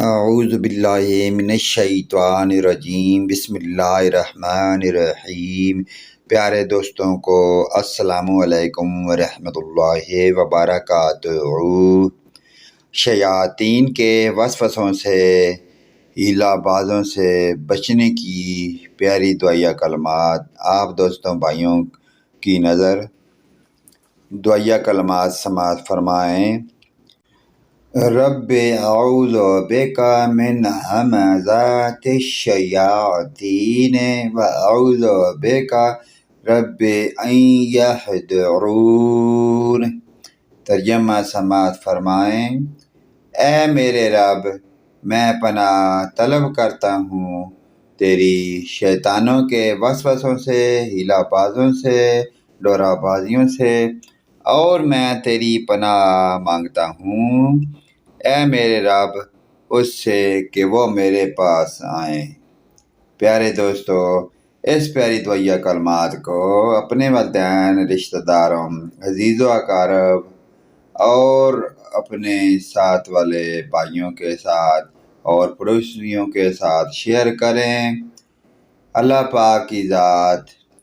اعوذ باللہ من الشیطان الرجیم، بسم اللہ الرحمن الرحیم۔ پیارے دوستوں کو السلام علیکم ورحمۃ اللہ وبرکاتہ۔ شیاطین کے وسوسوں سے، ہیلا بازوں سے بچنے کی پیاری دعائیہ کلمات آپ دوستوں بھائیوں کی نظر دعائیہ کلمات سماعت فرمائیں۔ رب اعوذ بک من همزات الشیاطین و اعوذ بک رب ان یحضرون۔ ترجمہ سماعت فرمائیں۔ اے میرے رب، میں پناہ طلب کرتا ہوں تیری شیطانوں کے وسوسوں سے، ہیلا بازوں سے، ڈورا بازیوں سے، اور میں تیری پناہ مانگتا ہوں اے میرے رب اس سے کہ وہ میرے پاس آئیں۔ پیارے دوستو، اس پیاری دعائیہ کلمات کو اپنے والدین، رشتہ داروں، عزیز و اقارب اور اپنے ساتھ والے بھائیوں کے ساتھ اور پڑوسیوں کے ساتھ شیئر کریں۔ اللہ پاک کی ذات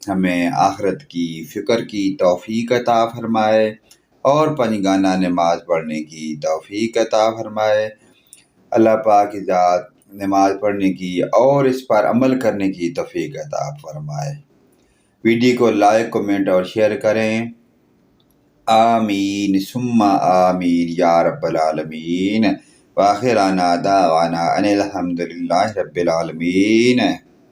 ہمیں آخرت کی فکر کی توفیق عطا فرمائے اور پنجگانہ نماز پڑھنے کی توفیق عطا فرمائے۔ اللہ پاک کی ذات نماز پڑھنے کی اور اس پر عمل کرنے کی توفیق عطا فرمائے۔ ویڈیو کو لائک، کمنٹ اور شیئر کریں۔ آمین ثم آمین یا رب العالمین۔ وآخر دعوانا ان الحمد للہ رب العالمین۔